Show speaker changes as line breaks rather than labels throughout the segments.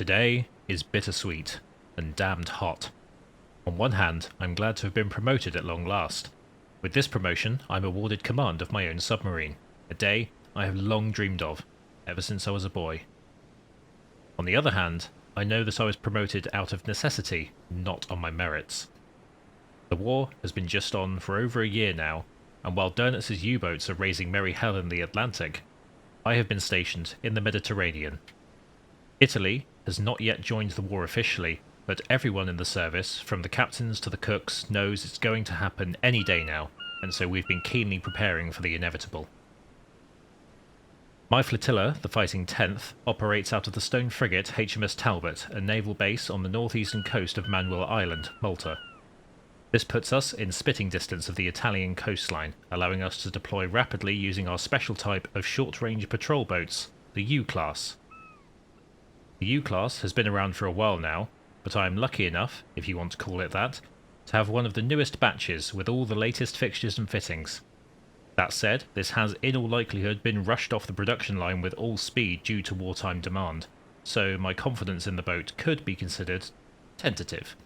Today is bittersweet and damned hot. On one hand, I'm glad to have been promoted at long last. With this promotion, I'm awarded command of my own submarine, a day I have long dreamed of, ever since I was a boy. On the other hand, I know that I was promoted out of necessity, not on my merits. The war has been just on for over a year now, and while Dernitz's U-boats are raising merry hell in the Atlantic, I have been stationed in the Mediterranean. Italy has not yet joined the war officially, but everyone in the service, from the captains to the cooks, knows it's going to happen any day now, and so we've been keenly preparing for the inevitable. My flotilla, the Fighting 10th, operates out of the stone frigate HMS Talbot, a naval base on the northeastern coast of Manuel Island, Malta. This puts us in spitting distance of the Italian coastline, allowing us to deploy rapidly using our special type of short-range patrol boats, the U-class. The U-class has been around for a while now, but I am lucky enough, if you want to call it that, to have one of the newest batches with all the latest fixtures and fittings. That said, this has in all likelihood been rushed off the production line with all speed due to wartime demand, so my confidence in the boat could be considered tentative.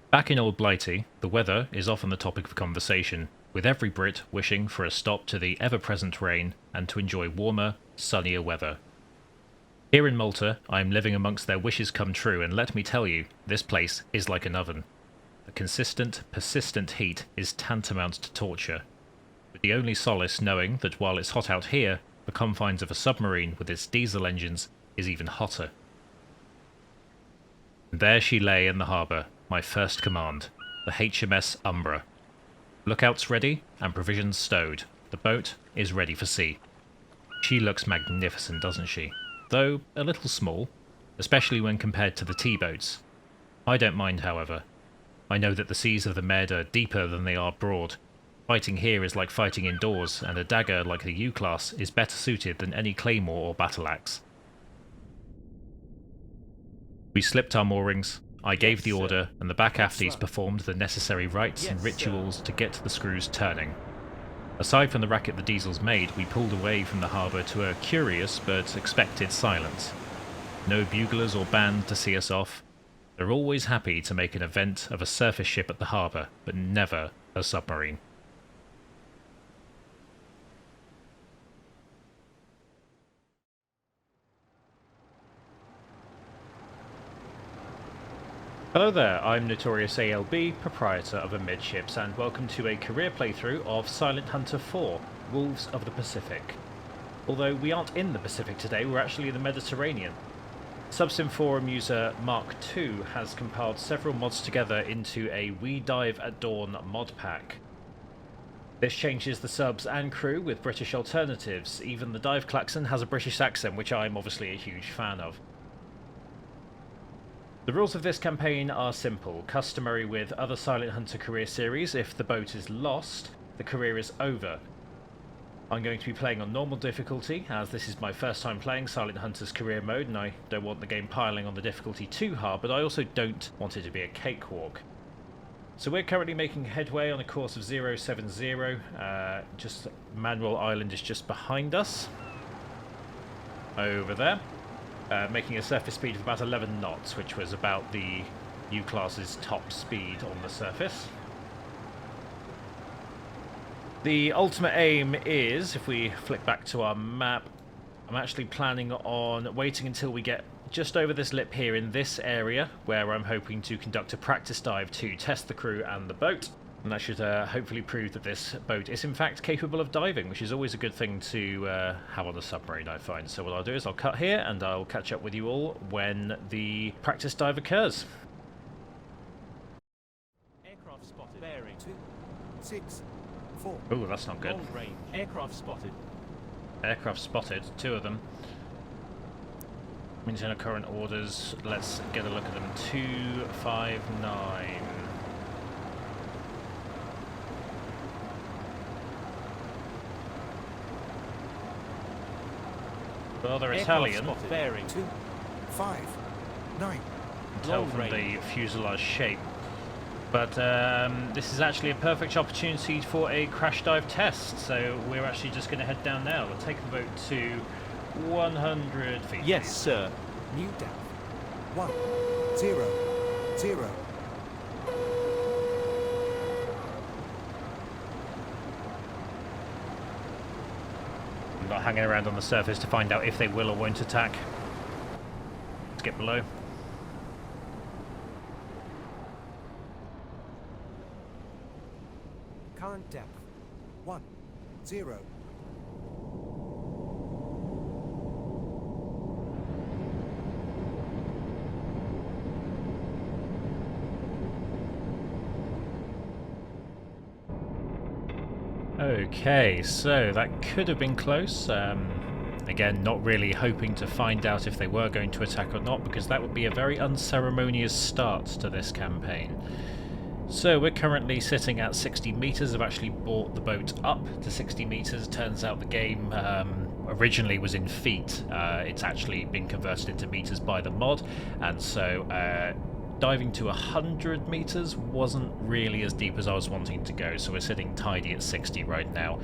Back in Old Blighty, the weather is often the topic of conversation, with every Brit wishing for a stop to the ever-present rain and to enjoy warmer, sunnier weather. Here in Malta, I am living amongst their wishes come true, and let me tell you, this place is like an oven. The consistent, persistent heat is tantamount to torture, with the only solace knowing that while it's hot out here, the confines of a submarine with its diesel engines is even hotter. And there she lay in the harbour, my first command, the HMS Umbra. Lookouts ready and provisions stowed. The boat is ready for sea. She looks magnificent, doesn't she? Though a little small, especially when compared to the T-boats. I don't mind, however. I know that the seas of the Med are deeper than they are broad. Fighting here is like fighting indoors, and a dagger like the U-class is better suited than any claymore or battle axe. We slipped our moorings, I gave the order, and the back afties performed the necessary rites and rituals to get the screws turning. Aside from the racket the diesels made, we pulled away from the harbour to a curious but expected silence. No buglers or band to see us off. They're always happy to make an event of a surface ship at the harbour, but never a submarine. Hello there, I'm Notorious ALB, proprietor of Amidships, and welcome to a career playthrough of Silent Hunter 4, Wolves of the Pacific. Although we aren't in the Pacific today, we're actually in the Mediterranean. Subsim Forum user Mark II has compiled several mods together into a We Dive at Dawn mod pack. This changes the subs and crew with British alternatives. Even the dive Klaxon has a British accent, which I'm obviously a huge fan of. The rules of this campaign are simple, customary with other Silent Hunter career series. If the boat is lost, the career is over. I'm going to be playing on normal difficulty, as this is my first time playing Silent Hunter's career mode, and I don't want the game piling on the difficulty too hard, but I also don't want it to be a cakewalk. So we're currently making headway on a course of 070, just Manuel Island is just behind us, over there. Making a surface speed of about 11 knots, which was about the U-class's top speed on the surface. The ultimate aim is, if we flick back to our map, I'm actually planning on waiting until we get just over this lip here in this area, where I'm hoping to conduct a practice dive to test the crew and the boat. And that should hopefully prove that this boat is in fact capable of diving, which is always a good thing to have on a submarine, I find. So what I'll do is I'll cut here and I'll catch up with you all when the practice dive occurs.
Aircraft spotted. Bearing 264.
Ooh, that's not good.
Long range. Aircraft spotted.
Aircraft spotted, 2 of them. Maintain our current orders. Let's get a look at them. 259. Well, they're Italian.
Bearing
259.
Tell from the fuselage shape. But this is actually a perfect opportunity for a crash dive test, so we're actually just going to head down now. We'll take the boat to 100 feet.
Yes, sir.
New depth 1, 0, 0.
I'm not hanging around on the surface to find out if they will or won't attack. Let's get below.
Current depth 1, 0.
Okay, so that could have been close. Again, not really hoping to find out if they were going to attack or not, because that would be a very unceremonious start to this campaign. So we're currently sitting at 60 metres. I've actually brought the boat up to 60 metres. Turns out the game originally was in feet. It's actually been converted into metres by the mod, and so diving to 100 metres wasn't really as deep as I was wanting to go, so we're sitting tidy at 60 right now.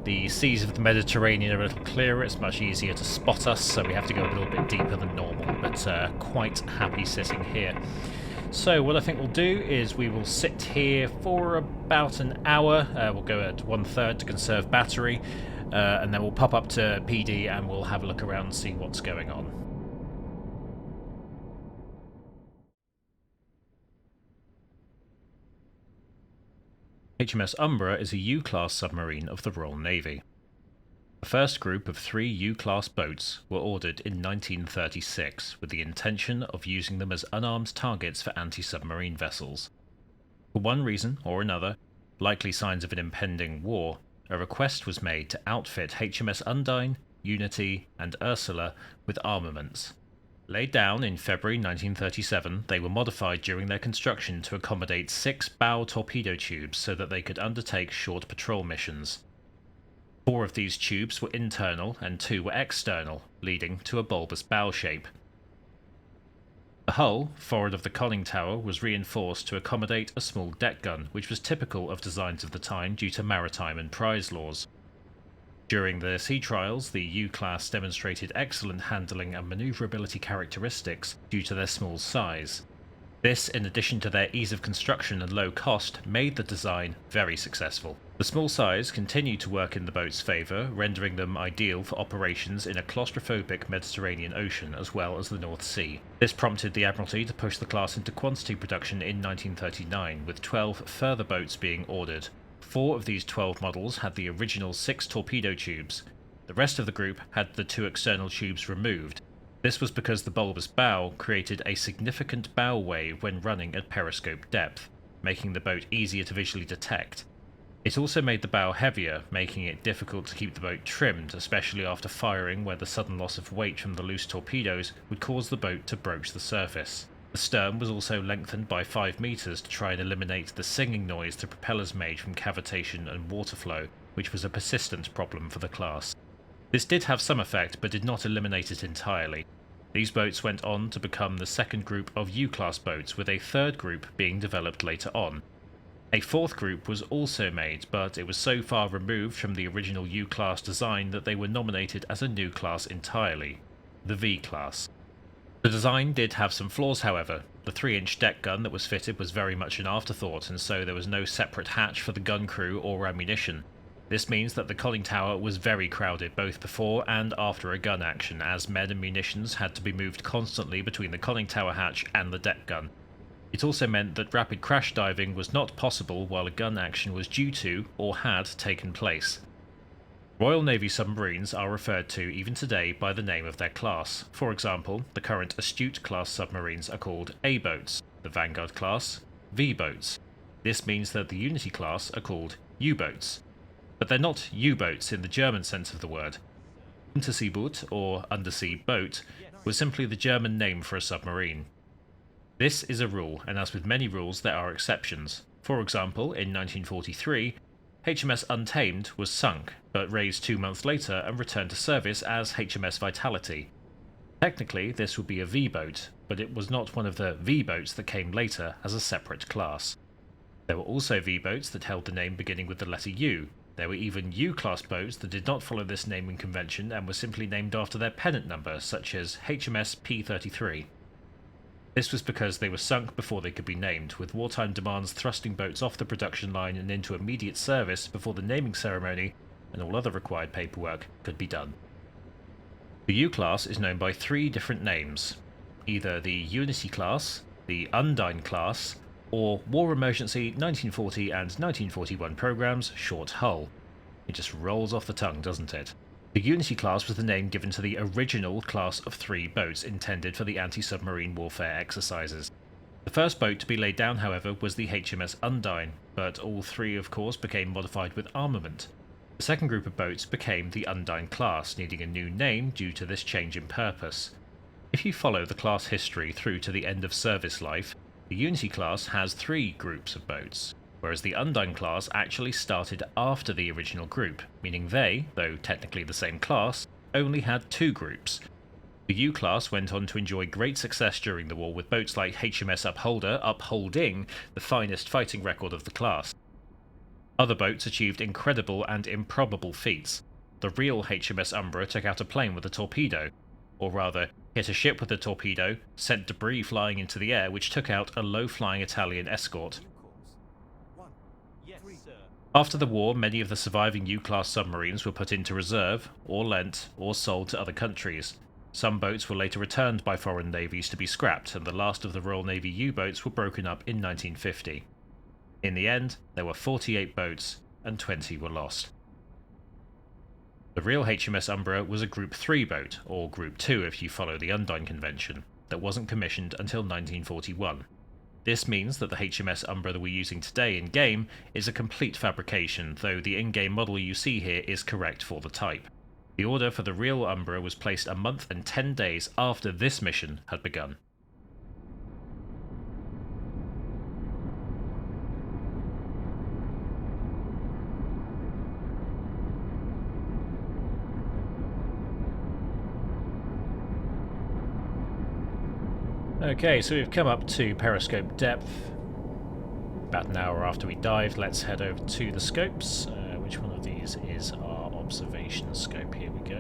The seas of the Mediterranean are a little clearer, it's much easier to spot us, so we have to go a little bit deeper than normal, but quite happy sitting here. So what I think we'll do is we will sit here for about an hour. We'll go at 1/3 to conserve battery, and then we'll pop up to PD and we'll have a look around and see what's going on. HMS Umbra is a U-class submarine of the Royal Navy. The first group of 3 U-class boats were ordered in 1936 with the intention of using them as unarmed targets for anti-submarine vessels. For one reason or another, likely signs of an impending war, a request was made to outfit HMS Undine, Unity and Ursula with armaments. Laid down in February 1937, they were modified during their construction to accommodate 6 bow torpedo tubes so that they could undertake short patrol missions. 4 of these tubes were internal and 2 were external, leading to a bulbous bow shape. The hull, forward of the conning tower, was reinforced to accommodate a small deck gun, which was typical of designs of the time due to maritime and prize laws. During the sea trials, the U-class demonstrated excellent handling and manoeuvrability characteristics due to their small size. This, in addition to their ease of construction and low cost, made the design very successful. The small size continued to work in the boat's favour, rendering them ideal for operations in a claustrophobic Mediterranean Ocean as well as the North Sea. This prompted the Admiralty to push the class into quantity production in 1939, with 12 further boats being ordered. 4 of these 12 models had the original 6 torpedo tubes. The rest of the group had the 2 external tubes removed. This was because the bulbous bow created a significant bow wave when running at periscope depth, making the boat easier to visually detect. It also made the bow heavier, making it difficult to keep the boat trimmed, especially after firing, where the sudden loss of weight from the loose torpedoes would cause the boat to broach the surface. The stern was also lengthened by 5 metres to try and eliminate the singing noise the propellers made from cavitation and water flow, which was a persistent problem for the class. This did have some effect, but did not eliminate it entirely. These boats went on to become the second group of U-class boats, with a third group being developed later on. A 4th group was also made, but it was so far removed from the original U-class design that they were nominated as a new class entirely, the V-class. The design did have some flaws, however. The 3-inch deck gun that was fitted was very much an afterthought, and so there was no separate hatch for the gun crew or ammunition. This means that the conning tower was very crowded both before and after a gun action, as men and munitions had to be moved constantly between the conning tower hatch and the deck gun. It also meant that rapid crash diving was not possible while a gun action was due to or had taken place. Royal Navy submarines are referred to even today by the name of their class. For example, the current Astute class submarines are called A-boats, the Vanguard class V-boats. This means that the Unity class are called U-boats. But they're not U-boats in the German sense of the word. Unterseeboot, or undersea boat, was simply the German name for a submarine. This is a rule, and as with many rules there are exceptions. For example, in 1943, HMS Untamed was sunk, but raised 2 months later and returned to service as HMS Vitality. Technically, this would be a V-boat, but it was not one of the V-boats that came later as a separate class. There were also V-boats that held the name beginning with the letter U. There were even U-class boats that did not follow this naming convention and were simply named after their pennant number, such as HMS P-33. This was because they were sunk before they could be named, with wartime demands thrusting boats off the production line and into immediate service before the naming ceremony and all other required paperwork could be done. The U-class is known by 3 different names, either the Unity class, the Undine class, or War Emergency 1940 and 1941 programs, short hull. It just rolls off the tongue, doesn't it? The Unity class was the name given to the original class of 3 boats intended for the anti-submarine warfare exercises. The first boat to be laid down, however, was the HMS Undine, but all 3 of course became modified with armament. The second group of boats became the Undine class, needing a new name due to this change in purpose. If you follow the class history through to the end of service life, the Unity class has 3 groups of boats, whereas the Undine class actually started after the original group, meaning they, though technically the same class, only had 2 groups. The U class went on to enjoy great success during the war, with boats like HMS Upholder upholding the finest fighting record of the class. Other boats achieved incredible and improbable feats. The real HMS Umbra took out a plane with a torpedo, or rather, hit a ship with a torpedo, sent debris flying into the air which took out a low-flying Italian escort.
Yes, sir.
After the war, many of the surviving U-class submarines were put into reserve, or lent, or sold to other countries. Some boats were later returned by foreign navies to be scrapped, and the last of the Royal Navy U-boats were broken up in 1950. In the end, there were 48 boats, and 20 were lost. The real HMS Umbra was a Group 3 boat, or Group 2 if you follow the Undine Convention, that wasn't commissioned until 1941. This means that the HMS Umbra that we're using today in-game is a complete fabrication, though the in-game model you see here is correct for the type. The order for the real Umbra was placed a month and 10 days after this mission had begun. Okay, so we've come up to periscope depth. About an hour after we dived, let's head over to the scopes. Which one of these is our observation scope? Here we go.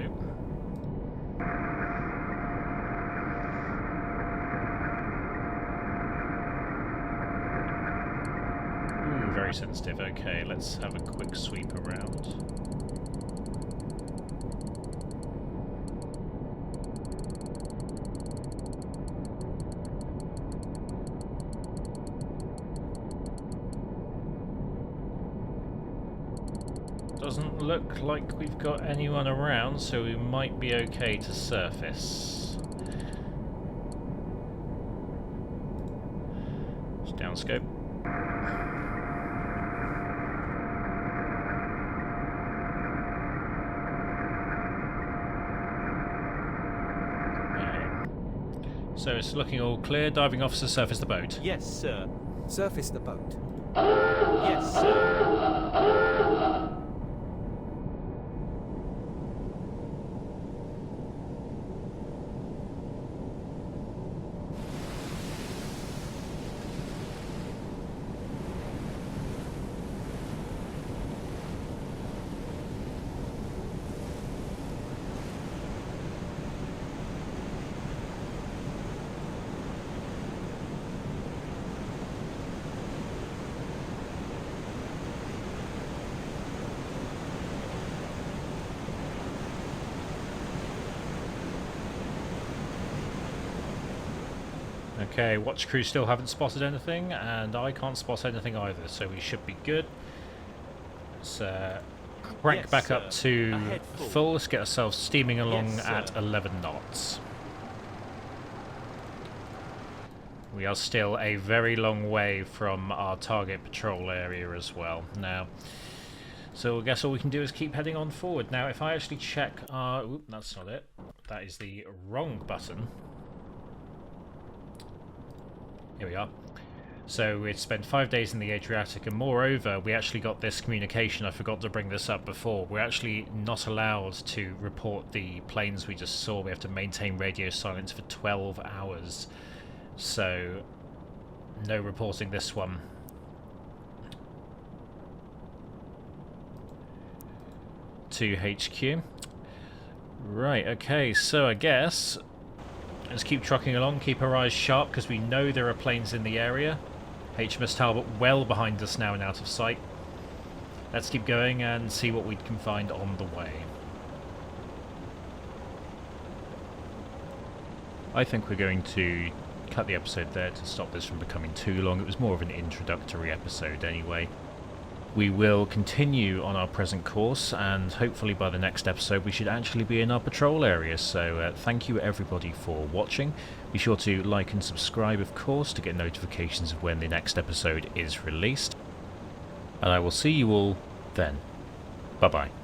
Ooh, very sensitive. Okay, let's have a quick sweep around. Doesn't look like we've got anyone around, so we might be okay to surface. Just downscope. Okay. So it's looking all clear. Diving officer, surface the boat.
Yes, sir.
Surface the boat.
Yes, sir.
Okay, watch crew still haven't spotted anything, and I can't spot anything either, so we should be good. Let's crank
Yes,
back up
sir.
to
Ahead
full. Let's get ourselves steaming along
Yes, sir.
at 11 knots. We are still a very long way from our target patrol area as well now. So I guess all we can do is keep heading on forward. Now if I actually check our... Oop, that's not it. That is the wrong button. Here we are. So we'd spent 5 days in the Adriatic, and moreover, we actually got this communication. I forgot to bring this up before. We're actually not allowed to report the planes we just saw. We have to maintain radio silence for 12 hours. So, no reporting this one. To HQ. Right, okay, so I guess Let's keep trucking along, keep our eyes sharp, because we know there are planes in the area. HMS Talbot well behind us now and out of sight. Let's keep going and see what we can find on the way. I think we're going to cut the episode there to stop this from becoming too long. It was more of an introductory episode anyway. We will continue on our present course, and hopefully by the next episode we should actually be in our patrol area. So thank you everybody for watching. Be sure to like and subscribe, of course, to get notifications of when the next episode is released. And I will see you all then. Bye bye.